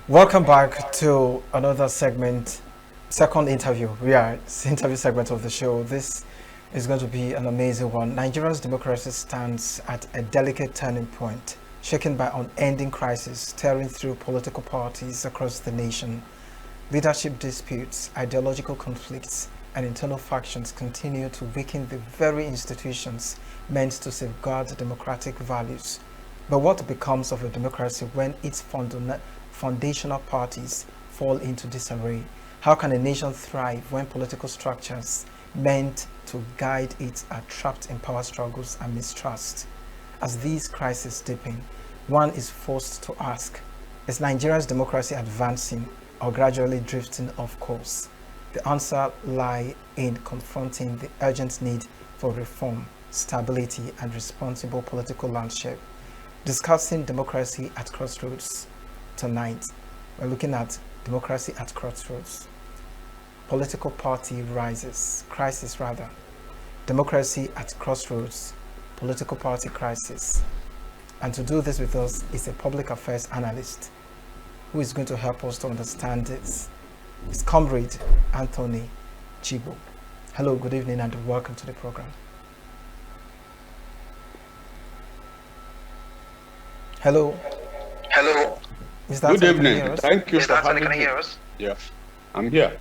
Welcome back to another segment, second interview. We are interview segment of the show. This is going to be an amazing one. Nigeria's democracy stands at a delicate turning point, shaken by unending crises tearing through political parties across the nation. Leadership disputes, ideological conflicts, and internal factions continue to weaken the very institutions meant to safeguard democratic values. But what becomes of a democracy when its foundational parties fall into disarray? How can a nation thrive when political structures meant to guide it are trapped in power struggles and mistrust? As these crises deepen, one is forced to ask, is Nigeria's democracy advancing or gradually drifting off course? The answer lies in confronting the urgent need for reform, stability, and responsible political landscape. Discussing democracy at Crossroads tonight, we're looking at democracy at Crossroads. Political party crisis rather. Democracy at Crossroads, political party crisis. And to do this with us is a public affairs analyst who is going to help us to understand this. It's comrade Anthony Chibo. Hello, good evening, and welcome to the program. Hello. Hello. Mr. Good evening. Thank you Mr. for Anthony, having can you me. hear us? Yeah, I'm here.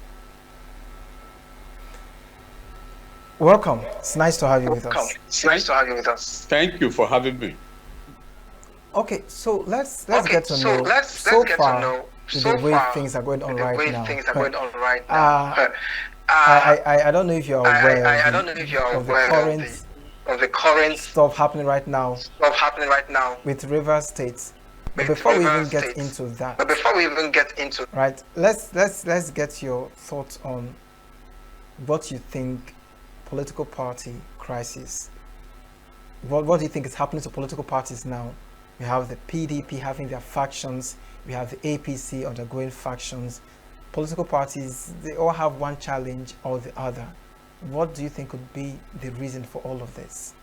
Welcome. It's nice to have you with us. It's nice to have you with us. Thank you for having me. Okay, so let's get to know. Let's so get far, to know. the way things are going on right now. I don't know if you're aware. I don't know if you're aware of the current stuff happening right now. With Rivers State. But before we even get into that, right, let's get your thoughts on what you think political party crisis. What do you think is happening to political parties now? We have the PDP having their factions. We have the APC undergoing factions. Political parties, they all have one challenge or the other. What do you think would be the reason for all of this?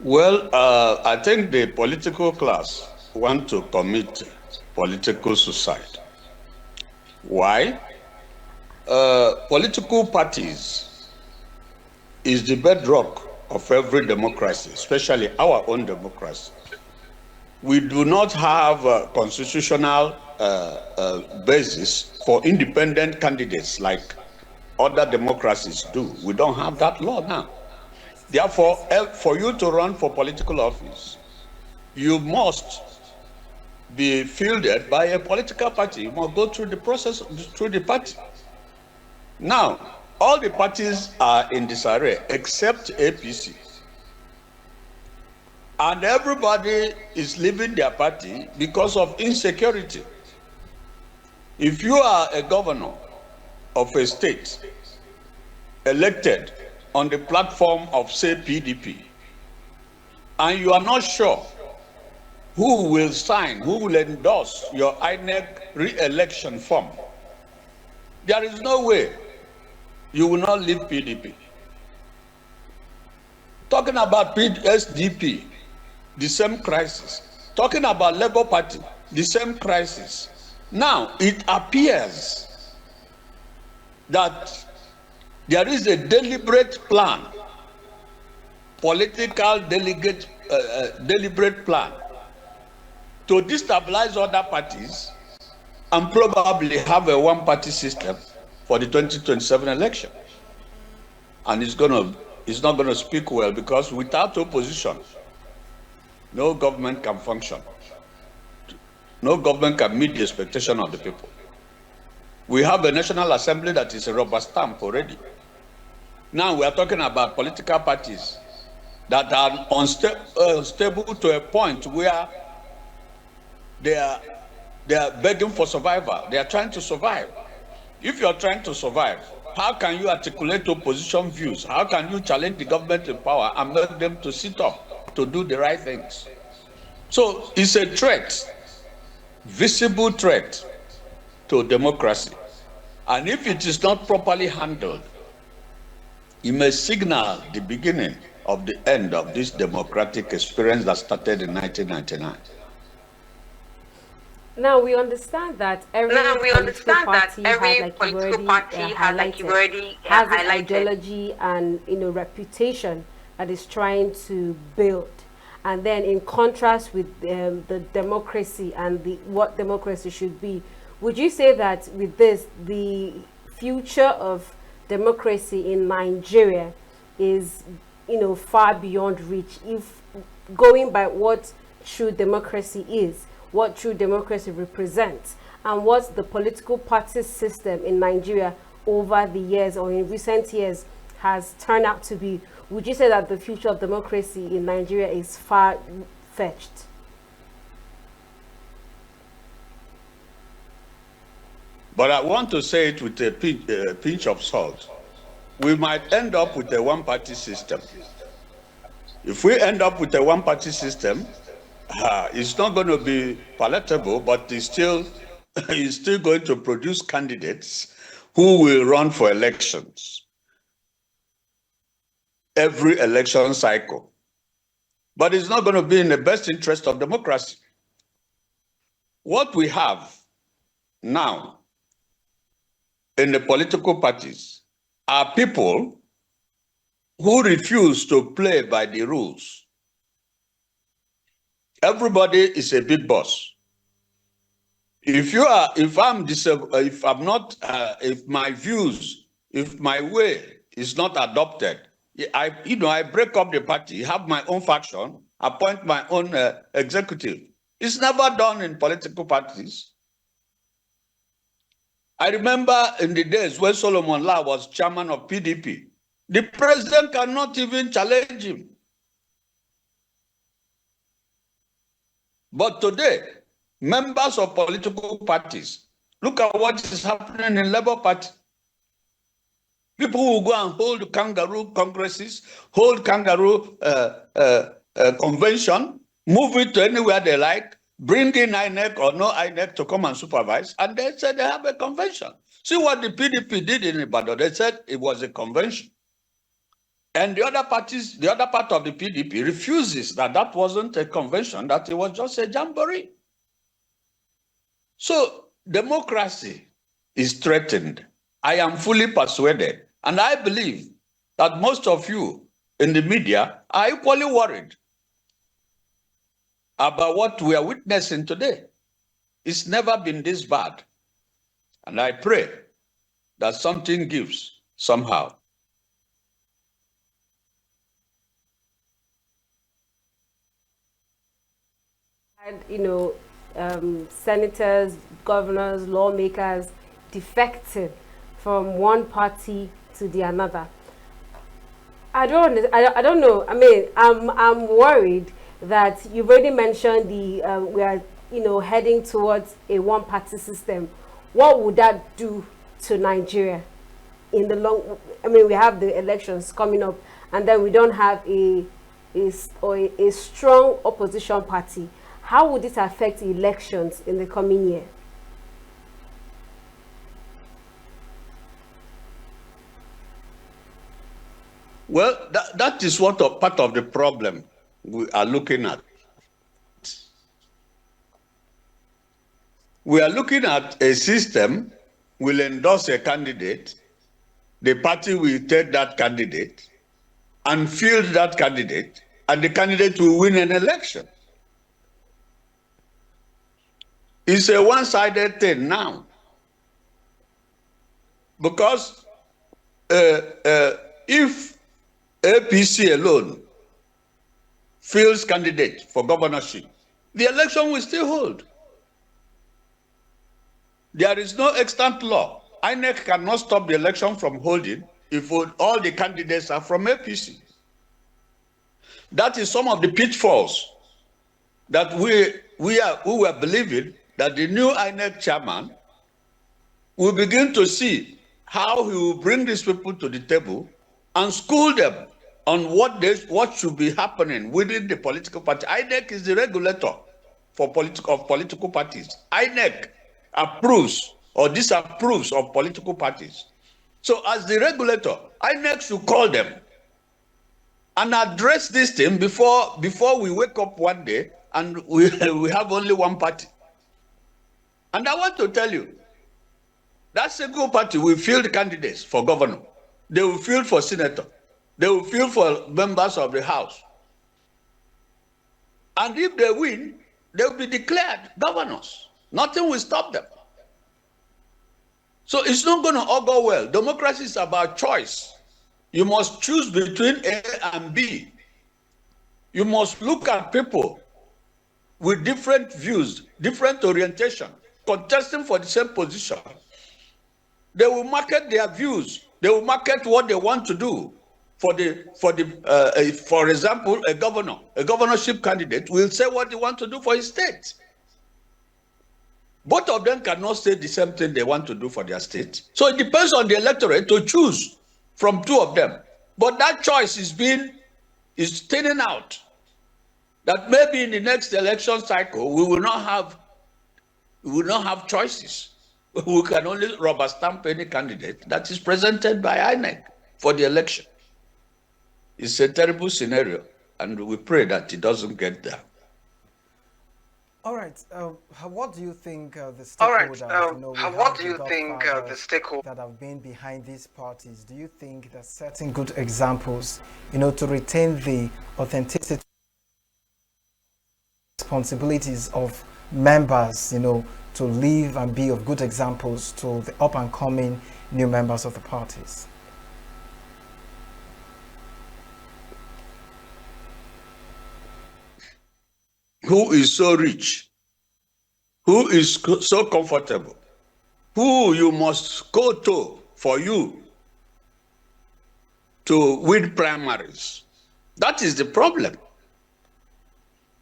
Well, I think the political class want to commit political suicide. Why? Political parties is the bedrock of every democracy, especially our own democracy. We do not have a constitutional basis for independent candidates like other democracies do. We don't have that law now. Therefore, for you to run for political office, you must be fielded by a political party. You must go through the process, through the party. Now, all the parties are in disarray except APC. And everybody is leaving their party because of insecurity. If you are a governor of a state elected on the platform of, say, PDP, and you are not sure who will sign, who will endorse your INEC re-election form, there is no way you will not leave PDP. Talking about SDP, the same crisis. Talking about Labour Party, the same crisis. Now, it appears that there is a deliberate plan, political deliberate plan to destabilize other parties and probably have a one-party system for the 2027 election. And it's not going to speak well, because without opposition, no government can function. No government can meet the expectation of the people. We have a National Assembly that is a rubber stamp already. Now we are talking about political parties that are unstable to a point where they are begging for survival. They are trying to survive. If you are trying to survive, how can you articulate opposition views? How can you challenge the government in power and make them to sit up to do the right things? So it's a threat, visible threat to democracy. And if it is not properly handled, it may signal the beginning of the end of this democratic experience that started in 1999. Now we understand that every political party has, like you've already highlighted, has an ideology and reputation that is trying to build. And then, in contrast with the democracy and what democracy should be, would you say that with this, the future of democracy in Nigeria is far beyond reach? If going by what true democracy is, what true democracy represents, and what the political party system in Nigeria over the years or in recent years has turned out to be, would you say that the future of democracy in Nigeria is far-fetched? But I want to say it with a pinch of salt. We might end up with a one-party system. If we end up with a one-party system, it's not going to be palatable, but it's still going to produce candidates who will run for elections every election cycle. But it's not going to be in the best interest of democracy. What we have now in the political parties are people who refuse to play by the rules. Everybody is a big boss. If my way is not adopted, I break up the party, have my own faction, appoint my own executive. It's never done in political parties. I remember in the days when Solomon Lar was chairman of PDP, the president cannot even challenge him. But today, members of political parties, look at what is happening in Labour Party. People who go and hold kangaroo congresses, hold kangaroo convention, move it to anywhere they like, bring in INEC or no INEC to come and supervise, and they said they have a convention. See what the PDP did in Ibadan. They said it was a convention. And the other part of the PDP refuses that wasn't a convention, that it was just a jamboree. So democracy is threatened. I am fully persuaded. And I believe that most of you in the media are equally worried about what we are witnessing today. It's never been this bad. And I pray that something gives somehow. And senators, governors, lawmakers defected from one party to the another. I don't know. I mean, I'm worried that you've already mentioned we are heading towards a one-party system. What would that do to Nigeria in the long? I mean, we have the elections coming up, and then we don't have a strong opposition party. How would it affect elections in the coming year? Well, that is part of the problem we are looking at. We are looking at a system will endorse a candidate, the party will take that candidate and field that candidate, and the candidate will win an election. It's a one-sided thing now. Because if APC alone fields candidate for governorship, the election will still hold. There is no extant law. INEC cannot stop the election from holding if all the candidates are from APC. That is some of the pitfalls that we were believing that the new INEC chairman will begin to see how he will bring these people to the table and school them on what should be happening within the political party. INEC is the regulator for political parties. INEC approves or disapproves of political parties. So as the regulator, INEC should call them and address this thing before we wake up one day and we have only one party. And I want to tell you, that single party will field candidates for governor. They will field for senator. They will field for members of the House. And if they win, they will be declared governors. Nothing will stop them. So it's not going to all go well. Democracy is about choice. You must choose between A and B. You must look at people with different views, different orientation, contesting for the same position. They will market their views. They will market what they want to do. For example, a governorship candidate will say what they want to do for his state. Both of them cannot say the same thing they want to do for their state. So it depends on the electorate to choose from two of them. But that choice is thinning out. That maybe in the next election cycle we will not have choices. We can only rubber stamp any candidate that is presented by INEC for the election. It's a terrible scenario, and we pray that it doesn't get there. All right. What do you think the stakeholders? What do you think the stakeholders that have been behind these parties? Do you think that setting good examples, to retain the authenticity, responsibilities of members, to live and be of good examples to the up and coming new members of the parties? Who is so rich? Who is so comfortable? Who you must go to for you to win primaries? That is the problem.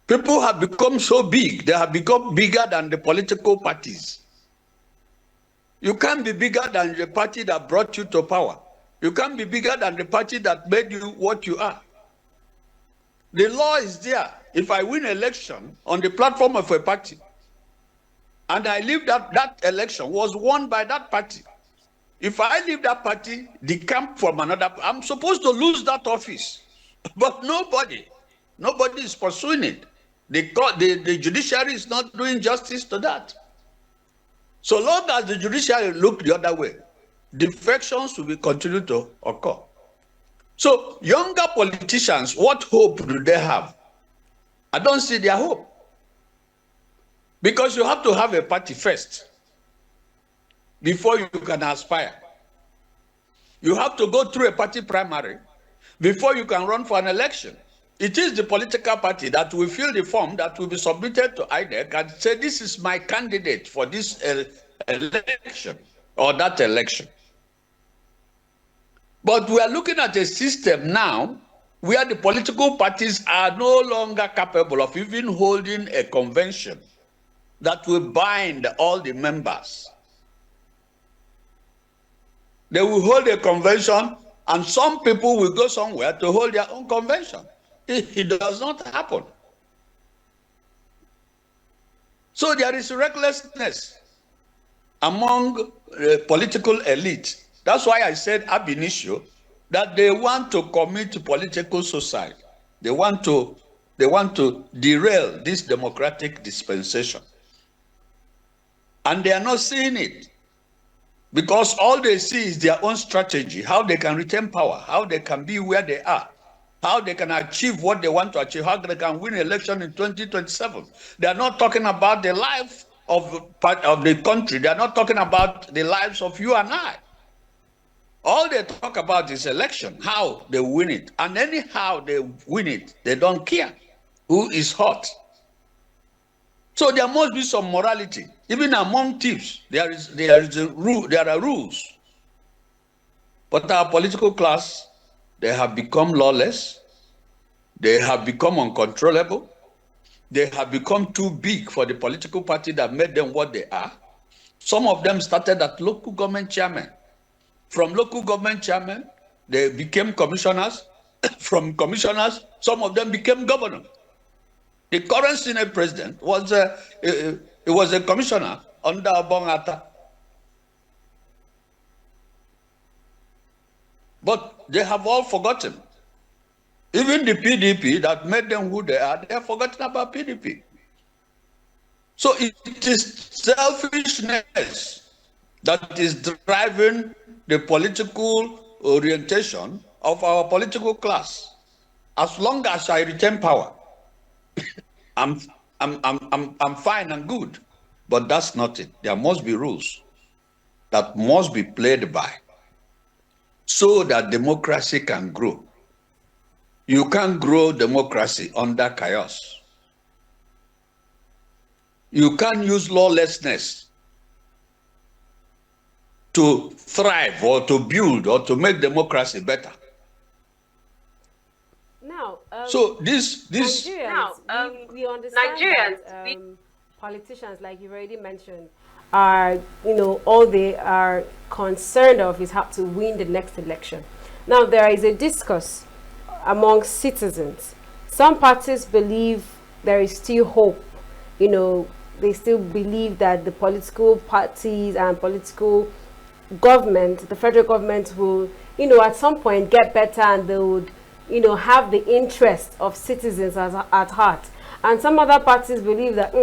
People have become so big, they have become bigger than the political parties. You can't be bigger than the party that brought you to power. You can't be bigger than the party that made you what you are. The law is there. If I win election on the platform of a party, and I leave that election was won by that party, if I leave that party, decamp from another, I'm supposed to lose that office. But nobody is pursuing it. The judiciary is not doing justice to that. So long as the judiciary look the other way, defections will continue to occur. So younger politicians, what hope do they have? I don't see their hope. Because you have to have a party first before you can aspire. You have to go through a party primary before you can run for an election. It is the political party that will fill the form that will be submitted to INEC and say, this is my candidate for this election or that election. But we are looking at a system now where the political parties are no longer capable of even holding a convention that will bind all the members. They will hold a convention and some people will go somewhere to hold their own convention. It does not happen. So there is recklessness among the political elite. That's why I said ab initio that they want to commit political suicide. They want to derail this democratic dispensation. And they are not seeing it because all they see is their own strategy, how they can retain power, how they can be where they are, how they can achieve what they want to achieve, how they can win election in 2027. They are not talking about the life of the country. They are not talking about the lives of you and I. All they talk about is election, how they win it. And anyhow they win it, they don't care who is hot. So there must be some morality. Even among thieves, there are rules. But our political class, they have become lawless. They have become uncontrollable. They have become too big for the political party that made them what they are. Some of them started at local government chairman. From local government chairman, they became commissioners. From commissioners, some of them became governors. The current Senate president was a commissioner under Bongata. But they have all forgotten. Even the PDP that made them who they are, they have forgotten about PDP. So it is selfishness that is driving the political orientation of our political class. As long as I retain power, I'm fine and good. But that's not it. There must be rules that must be played by so that democracy can grow. You can't grow democracy under chaos. You can't use lawlessness to thrive or to build or to make democracy better. Now, so this Nigerians, we understand that politicians, like you've already mentioned, are, all they are concerned of is how to win the next election. Now, there is a discourse among citizens. Some parties believe there is still hope. They still believe that the political parties and political government, the federal government will, at some point get better, and they would, have the interest of citizens at heart. And some other parties believe that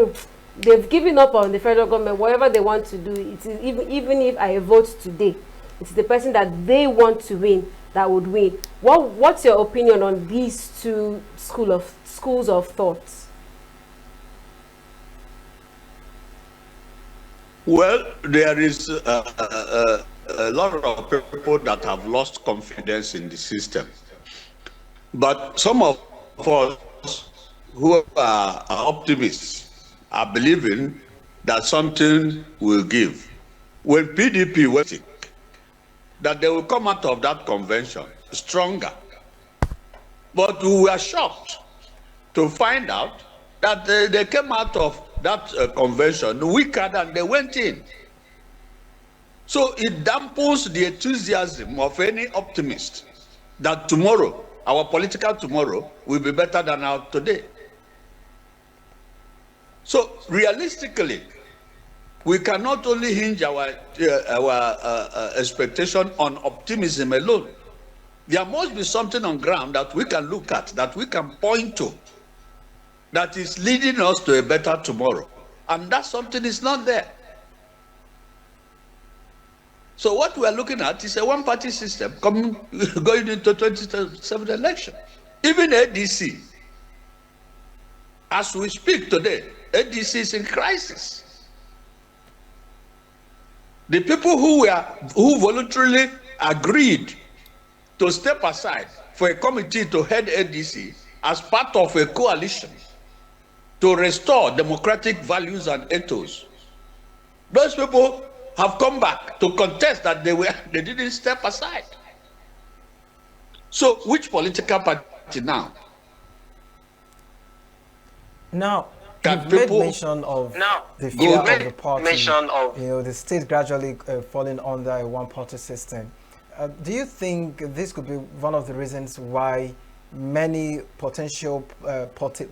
they've given up on the federal government. Whatever they want to do, it is even if I vote today, it's the person that they want to win that would win. What's your opinion on these two schools of thoughts? Well, there is a lot of people that have lost confidence in the system. But some of us who are optimists are believing that something will give. When PDP went, that they will come out of that convention stronger. But we were shocked to find out that they came out of that convention weaker than they went in. So it dampens the enthusiasm of any optimist that tomorrow, our political tomorrow, will be better than our today. So realistically, we cannot only hinge our expectation on optimism alone. There must be something on ground that we can look at, that we can point to, that is leading us to a better tomorrow. And that something is not there. So what we are looking at is a one-party system going into 2027 election. Even ADC, as we speak today, ADC is in crisis. The people who voluntarily agreed to step aside for a committee to head ADC as part of a coalition to restore democratic values and ethos, those people have come back to contest that they didn't step aside. So which political party now? Now, you've made mention of the fear of the party, the state gradually falling under a one-party system. Do you think this could be one of the reasons why many potential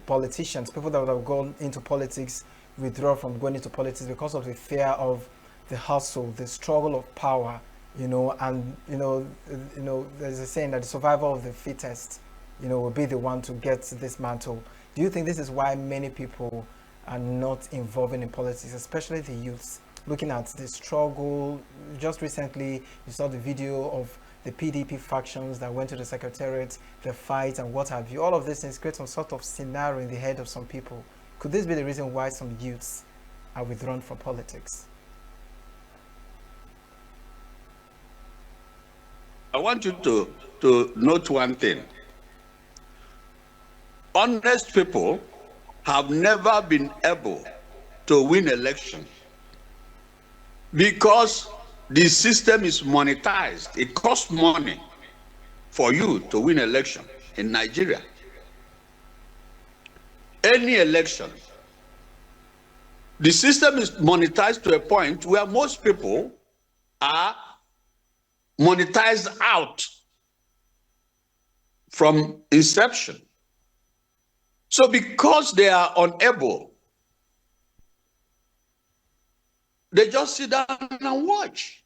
politicians, people that would have gone into politics, withdraw from going into politics because of the fear of the hustle, the struggle of power, and there's a saying that the survival of the fittest, will be the one to get this mantle. Do you think this is why many people are not involving in politics, especially the youths? Looking at the struggle, just recently you saw the video of the PDP factions that went to the secretariat, the fight and what have you. All of these things create some sort of scenario in the head of some people. Could this be the reason why some youths are withdrawn from politics? I want you to note one thing. Honest people have never been able to win elections because the system is monetized. It costs money for you to win election in Nigeria. Any election, the system is monetized to a point where most people are monetized out from inception. So because they are unable, they just sit down and watch.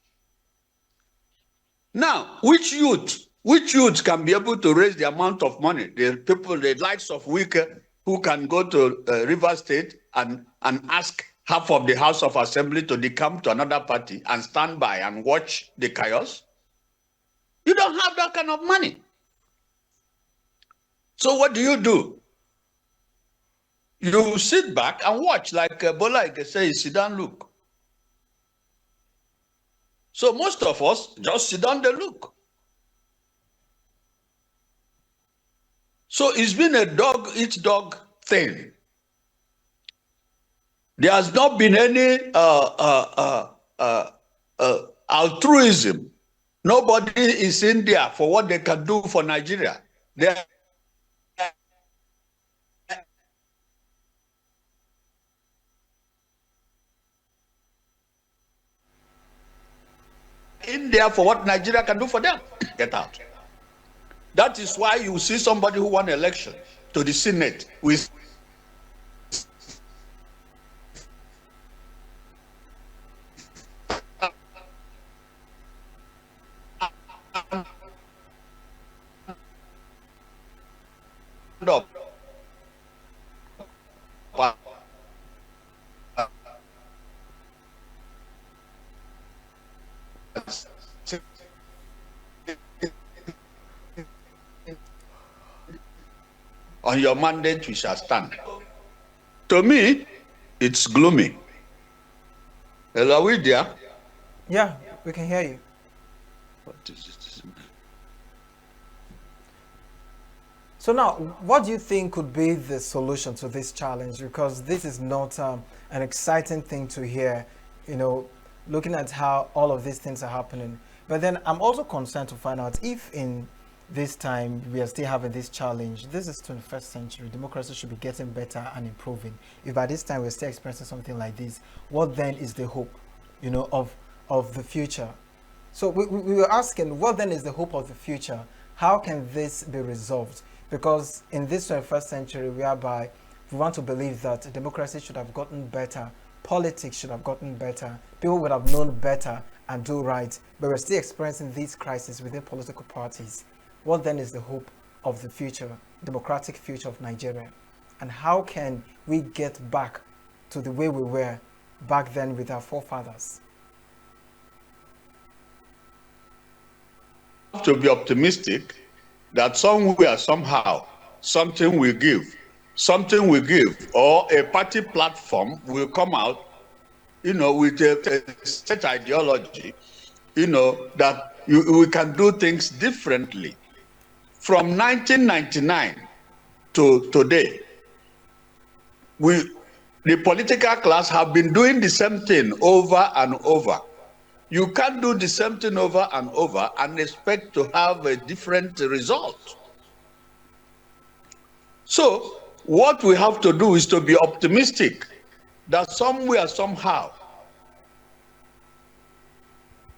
Now, which youth can be able to raise the amount of money? The people, the likes of Wike, who can go to River State and ask half of the House of Assembly to decamp to another party and stand by and watch the chaos? You don't have that kind of money. So what do? You sit back and watch, like Bola Ige says, sit down, look. So most of us just sit down and look. So it's been a dog-eat-dog thing. There has not been any altruism. Nobody is in there for what they can do for Nigeria. They are in there for what Nigeria can do for them. Get out. That is why you see somebody who won election to the Senate with up. On your mandate we shall stand. To me, it's gloomy. Hello, are we there? Yeah, we can hear you. What is it? So now, what do you think could be the solution to this challenge? Because this is not an exciting thing to hear, you know, looking at how all of these things are happening. But then I'm also concerned to find out if in this time we are still having this challenge. This is 21st century. Democracy should be getting better and improving. If by this time we're still experiencing something like this, what then is the hope, you know, of the future? So we were asking, what then is the hope of the future? How can this be resolved? Because in this 21st century, whereby we want to believe that democracy should have gotten better, politics should have gotten better, people would have known better and do right, but we're still experiencing these crises within political parties. What then is the hope of the future, democratic future of Nigeria? And how can we get back to the way we were back then with our forefathers? To be optimistic that somewhere, somehow, something will give, or a party platform will come out, you know, with a set ideology, you know, that we can do things differently. From 1999 to today, the political class have been doing the same thing over and over. You can't do the same thing over and over and expect to have a different result. So what we have to do is to be optimistic that somewhere, somehow,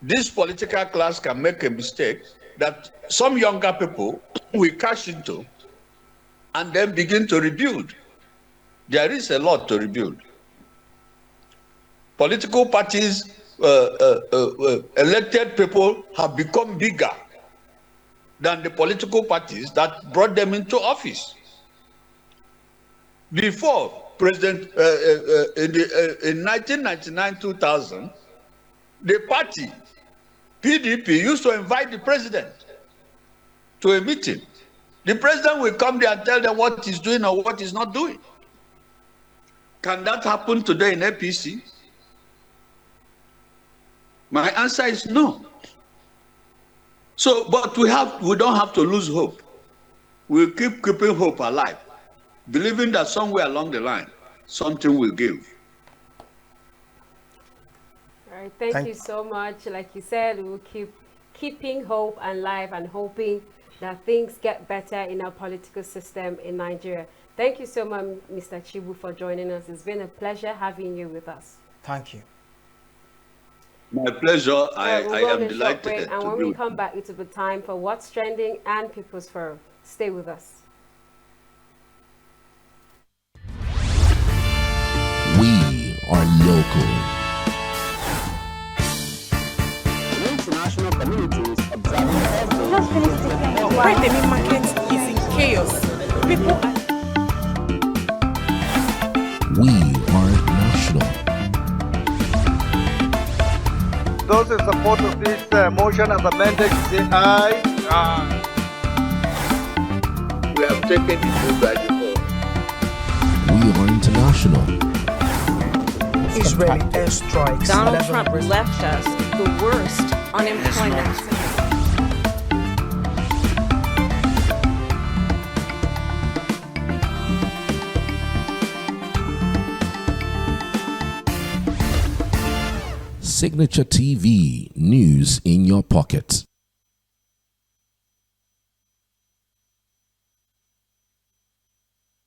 this political class can make a mistake that some younger people will cash into and then begin to rebuild. There is a lot to rebuild. Political parties, elected people have become bigger than the political parties that brought them into office. Before President, in 1999-2000, the party, PDP, used to invite the president to a meeting. The president will come there and tell them what he's doing or what he's not doing. Can that happen today in APC? My answer is no. So, but we don't have to lose hope. We'll keep keeping hope alive, believing that somewhere along the line, something will give. All right, thank you so much. Like you said, we'll keep keeping hope alive and hoping that things get better in our political system in Nigeria. Thank you so much, Mr. Chibu, for joining us. It's been a pleasure having you with us. Thank you. My pleasure. I am delighted. And when we come back, it will be time for What's Trending and People's Forum. Stay with us. We are local. International communities observing why the main market is in chaos. People are... We are national. Those in support of this motion as amended, say aye. Aye. We have taken the vote by default. We are international. Israeli airstrikes. Donald Trump left us the worst unemployment. Signature TV, news in your pocket.